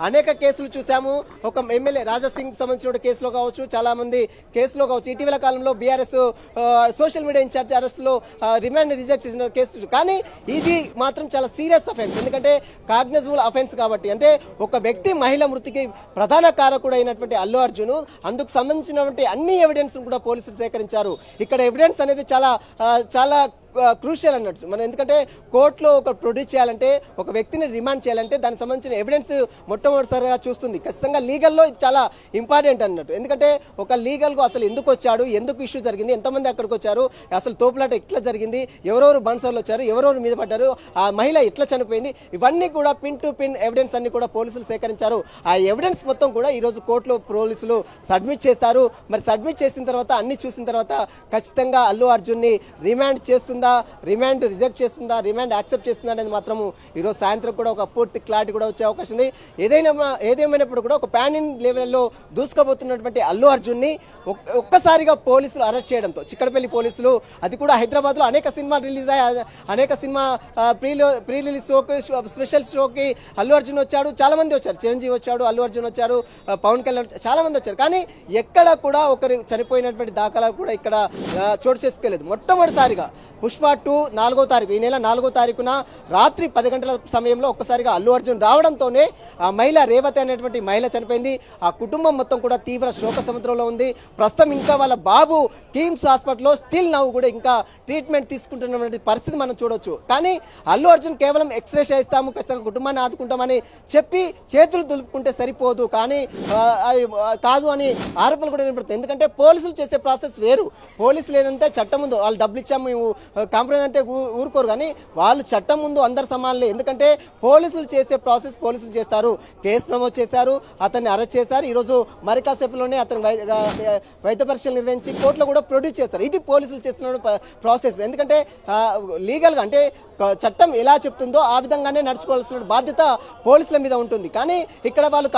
అనేక కేసులు చూసాము. ఒక ఎమ్మెల్యే రాజాసింగ్ సంబంధించిన కేసులో కావచ్చు, చాలా మంది కేసులో కావచ్చు. ఇటీవల కాలంలో బీఆర్ఎస్ సోషల్ మీడియా ఇన్ఛార్జ్ అరెస్టులో రిమాండ్ రిజెక్ట్ చేసిన కేసు. కానీ ఇది మాత్రం చాలా సీరియస్ అఫెన్స్, ఎందుకంటే కాగ్నిజబుల్ అఫెన్స్ కాబట్టి. అంటే ఒక వ్యక్తి మహిళ మృతికి ప్రధాన కారకుడు అయినటువంటి అల్లు అర్జున్, అందుకు సంబంధించినటువంటి అన్ని ఎవిడెన్స్ కూడా పోలీసులు సేకరించారు. ఇక్కడ ఎవిడెన్స్ అనేది చాలా క్రూషియల్ అన్నట్టు. మనం ఎందుకంటే కోర్టులో ఒక ప్రొడ్యూస్ చేయాలంటే, ఒక వ్యక్తిని రిమాండ్ చేయాలంటే దానికి సంబంధించిన ఎవిడెన్స్ మొట్టమొదటిసారిగా చూస్తుంది. ఖచ్చితంగా లీగల్లో ఇది చాలా ఇంపార్టెంట్ అన్నట్టు. ఎందుకంటే ఒక లీగల్గా అసలు ఎందుకు వచ్చాడు, ఎందుకు ఇష్యూ జరిగింది, ఎంతమంది అక్కడికి వచ్చారు, అసలు తోపులాట ఎట్లా జరిగింది, ఎవరెవరు బన్సర్లు వచ్చారు, ఎవరెవరు మీద పడ్డారు, ఆ మహిళ ఎట్లా చనిపోయింది, ఇవన్నీ కూడా పిన్ టు పిన్ ఎవిడెన్స్ అన్ని కూడా పోలీసులు సేకరించారు. ఆ ఎవిడెన్స్ మొత్తం కూడా ఈరోజు కోర్టులో పోలీసులు సబ్మిట్ చేస్తారు. మరి సబ్మిట్ చేసిన తర్వాత అన్ని చూసిన తర్వాత ఖచ్చితంగా అల్లు అర్జున్ని రిమాండ్ చేస్తుందా, రిమాండ్ రిజెక్ట్ చేస్తుందా, రిమాండ్ యాక్సెప్ట్ చేస్తుందా అనేది మాత్రం ఈరోజు సాయంత్రం కూడా ఒక పూర్తి క్లారిటీ కూడా వచ్చే అవకాశం ఉంది. ఏదేమైనప్పుడు కూడా ఒక పాన్ ఇండియా లెవెల్లో దూసుకుపోతున్నటువంటి అల్లు అర్జున్ని ఒక్కసారిగా పోలీసులు అరెస్ట్ చేయడంతో, చిక్కడపల్లి పోలీసులు, అది కూడా హైదరాబాద్ లో అనేక సినిమా రిలీజ్ అయ్యాయి, అనేక సినిమా ప్రీ రిలీజ్ షోకి, స్పెషల్ షోకి అల్లు అర్జున్ వచ్చాడు, చాలా మంది వచ్చారు, చిరంజీవి వచ్చాడు, అల్లు అర్జున్ వచ్చారు, పవన్ కళ్యాణ్, చాలా మంది వచ్చారు. కానీ ఎక్కడ కూడా ఒకరు చనిపోయినటువంటి దాఖలా కూడా ఇక్కడ చోటు చేసుకోలేదు. మొట్టమొదటిసారిగా పుష్ప 2 4వ తారీఖు, ఈ నెల 4వ తారీఖున రాత్రి 10 గంటల సమయంలో ఒక్కసారిగా అల్లు అర్జున్ రావడంతోనే ఆ మహిళ రేవతి అనేటువంటి మహిళ చనిపోయింది. ఆ కుటుంబం మొత్తం కూడా తీవ్ర శోక సముద్రంలో ఉంది. ప్రస్తుతం ఇంకా వాళ్ళ బాబు కిమ్స్ హాస్పిటల్లో స్టిల్ నవ్వు కూడా ఇంకా ట్రీట్మెంట్ తీసుకుంటున్నటువంటి పరిస్థితి మనం చూడొచ్చు. కానీ అల్లు అర్జున్ కేవలం ఎక్స్రే చేయిస్తాము, ఖచ్చితంగా కుటుంబాన్ని ఆదుకుంటామని చెప్పి చేతులు దులుపుకుంటే సరిపోదు, కానీ కాదు అని ఆరోపణలు కూడా వినపడుతుంది. ఎందుకంటే పోలీసులు చేసే ప్రాసెస్ వేరు. పోలీసులు ఏదంటే చట్టం ముందు వాళ్ళు డబ్బులు ఇచ్చాము కాంప్రమైజ్ అంటే ఊరుకోరు, కానీ వాళ్ళు చట్టం ముందు అందరు సమానులే. ఎందుకంటే పోలీసులు చేసే ప్రాసెస్ పోలీసులు చేస్తారు. కేసు నమోదు చేశారు, అతన్ని అరెస్ట్ చేశారు. ఈరోజు మరి కాసేపులోనే అతను వైద్య పరీక్షలు నిర్వహించి కోర్టులో కూడా ప్రొడ్యూస్ చేస్తారు. ఇది పోలీసులు చేస్తున్న ప్రాసెస్. ఎందుకంటే లీగల్గా అంటే చట్టం ఎలా చెప్తుందో ఆ విధంగానే నడుచుకోవాల్సిన బాధ్యత పోలీసుల మీద ఉంటుంది. కానీ ఇక్కడ వాళ్ళు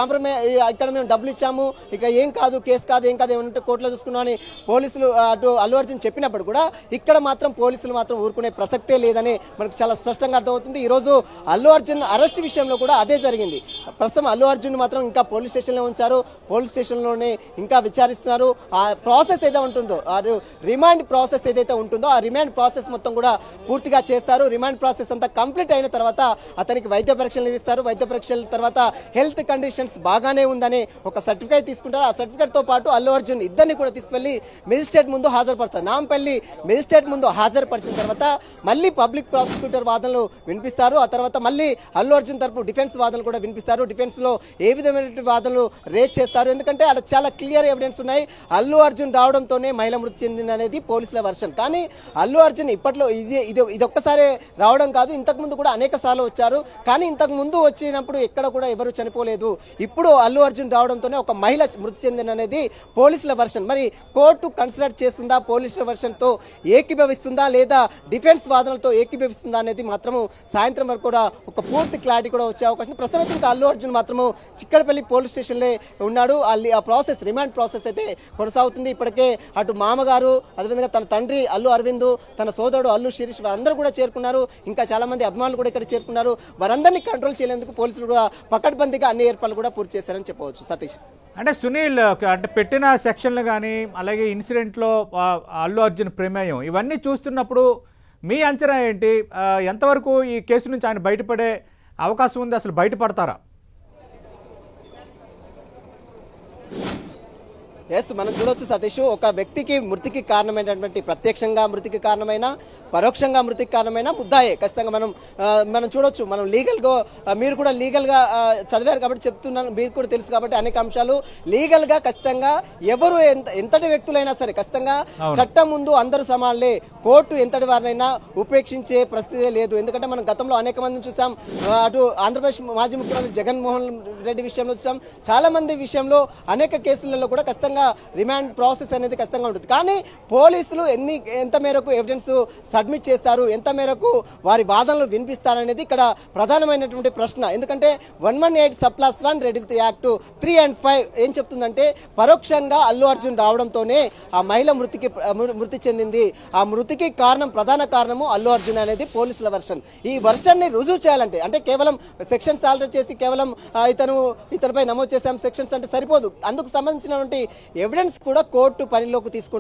ఇక్కడ మేము డబ్బులు ఇచ్చాము, ఇక ఏం కాదు, కేసు కాదు, ఏం కాదు, ఏమంటే కోర్టులో చూసుకున్నాం అని పోలీసులు అటు అల్లు అర్జున్ చెప్పినప్పుడు కూడా ఇక్కడ మాత్రం పోలీసులు మాత్రం ఊరుకునే ప్రసక్తే లేదని మనకు చాలా స్పష్టంగా అర్థమవుతుంది. ఈరోజు అల్లు అర్జున్ అరెస్ట్ విషయంలో కూడా అదే జరిగింది. ప్రస్తుతం అల్లు అర్జున్ మాత్రం ఇంకా పోలీస్ స్టేషన్లో ఉంచారు, పోలీస్ స్టేషన్లోనే ఇంకా విచారిస్తున్నారు. ఆ ప్రాసెస్ ఏదైతే ఉంటుందో, రిమాండ్ ప్రాసెస్ ఏదైతే ఉంటుందో ఆ రిమాండ్ ప్రాసెస్ మొత్తం కూడా పూర్తిగా చేస్తారు. రిమాండ్ ప్రాసెస్ అంతా కంప్లీట్ అయిన తర్వాత అతనికి వైద్య పరీక్షలు నిర్వహిస్తారు. వైద్య పరీక్షల తర్వాత హెల్త్ కండిషన్స్ బాగానే ఉందని ఒక సర్టిఫికేట్ తీసుకుంటారు. ఆ సర్టిఫికేట్ తో పాటు అల్లు అర్జున్ ఇద్దరిని కూడా తీసుకెళ్లి మెజిస్ట్రేట్ ముందు హాజరుపరుస్తారు. నాంపల్లి మెజిస్ట్రేట్ ముందు హాజరుపరిచిన తర్వాత మళ్ళీ పబ్లిక్ ప్రాసిక్యూటర్ వాదనలు వినిపిస్తారు. ఆ తర్వాత మళ్ళీ అల్లు అర్జున్ తరపు డిఫెన్స్ వాదనలు కూడా వినిపిస్తారు. డిఫెన్స్ లో ఏ విధమైన వాదనలు రేజ్ చేస్తారు, ఎందుకంటే అక్కడ చాలా క్లియర్ ఎవిడెన్స్ ఉన్నాయి. అల్లు అర్జున్ రావడంతోనే మహిళ మృతి చెందింది అనేది పోలీసుల వర్షన్. కానీ అల్లు అర్జున్ ఇప్పట్లో ఇది ఒక్కసారి రావడం కాదు, ఇంతకు ముందు కూడా అనేక సార్లు వచ్చారు. కానీ ఇంతకు ముందు వచ్చినప్పుడు ఎక్కడ కూడా ఎవరు చనిపోలేదు. ఇప్పుడు అల్లు అర్జున్ రావడంతోనే ఒక మహిళ మృతి చెందిన అనేది పోలీసుల వర్షన్. మరి కోర్టు కన్సిడర్ చేస్తుందా, పోలీసుల వర్షన్ తో ఏకీభవిస్తుందా, లేదా డిఫెన్స్ వాదనలతో ఏకీభవిస్తుందా అనేది మాత్రము సాయంత్రం వరకు కూడా ఒక పూర్తి క్లారిటీ కూడా వచ్చే అవకాశం. ప్రస్తుతం ఇంకా అల్లు అర్జున్ మాత్రము చిక్కడపల్లి పోలీస్ స్టేషన్లో ఉన్నాడు. ఆ ప్రాసెస్, రిమాండ్ ప్రాసెస్ అయితే కొనసాగుతుంది. ఇప్పటికే అటు మామగారు, అదేవిధంగా తన తండ్రి అల్లు అరవింద్, తన సోదరుడు అల్లు శిరీష్ అందరూ కూడా చేరుకున్నారు. ఇంకా చాలా మంది అభిమానులు కూడా ఇక్కడ చేరుకున్నారు. వారందరినీ కంట్రోల్ చేయలేందుకు పోలీసులు కూడా పకడ్బందీగా అన్ని ఏర్పాట్లు కూడా పూర్తి చేశారని చెప్పవచ్చు. సతీష్, అంటే సునీల్, అంటే పెట్టిన సెక్షన్లు కానీ అలాగే ఇన్సిడెంట్లో అల్లు అర్జున్ ప్రమేయం ఇవన్నీ చూస్తున్నప్పుడు మీ అంచనా ఏంటి? ఎంతవరకు ఈ కేసు నుంచి ఆయన బయటపడే అవకాశం ఉంది? అసలు బయటపడతారా? ఎస్, మనం చూడొచ్చు సతీష్, ఒక వ్యక్తికి మృతికి కారణమైనటువంటి, ప్రత్యక్షంగా మృతికి కారణమైన, పరోక్షంగా మృతికి కారణమైన ముద్దాయే. ఖచ్చితంగా మనం చూడొచ్చు. మనం లీగల్గా, మీరు కూడా లీగల్గా చదివారు కాబట్టి చెప్తున్నాను, మీరు కూడా తెలుసు కాబట్టి అనేక అంశాలు లీగల్గా ఖచ్చితంగా ఎవరు ఎంతటి వ్యక్తులైనా సరే ఖచ్చితంగా చట్టం ముందు అందరూ సమానులే. కోర్టు ఎంతటి వారినైనా ఉపేక్షించే పరిస్థితే లేదు. ఎందుకంటే మనం గతంలో అనేక మందిని చూసాం. అటు ఆంధ్రప్రదేశ్ మాజీ ముఖ్యమంత్రి జగన్మోహన్ రెడ్డి విషయంలో చూసాం, చాలా మంది విషయంలో అనేక కేసులలో కూడా ఖచ్చితంగా ఖచ్చితంగా రిమాండ్ ప్రాసెస్ అనేది ఖచ్చితంగా ఉంటుంది. కానీ పోలీసులు ఎంత మేరకు ఎవిడెన్స్ సబ్మిట్ చేస్తారు, ఎంత మేరకు వారి వాదనలు వినిపిస్తారనేది ఇక్కడ ప్రధానమైనటువంటి ప్రశ్న. ఎందుకంటే 118(1) రెడీ యాక్ట్ 3 and 5 ఏం చెప్తుందంటే పరోక్షంగా అల్లు అర్జున్ రావడంతోనే ఆ మహిళ మృతి చెందింది. ఆ మృతికి ప్రధాన కారణము అల్లు అర్జున్ అనేది పోలీసుల వర్షన్. ఈ వర్షన్ ని రుజువు చేయాలంటే అంటే కేవలం సెక్షన్స్ ఆల్టర్ చేసి కేవలం ఇతనిపై నమోదు చేసాం సెక్షన్స్ అంటే సరిపోదు. అందుకు సంబంధించినటువంటి ఎవిడెన్స్ కూడా కోర్టు పరిలోకి తీసుకుంటుంది.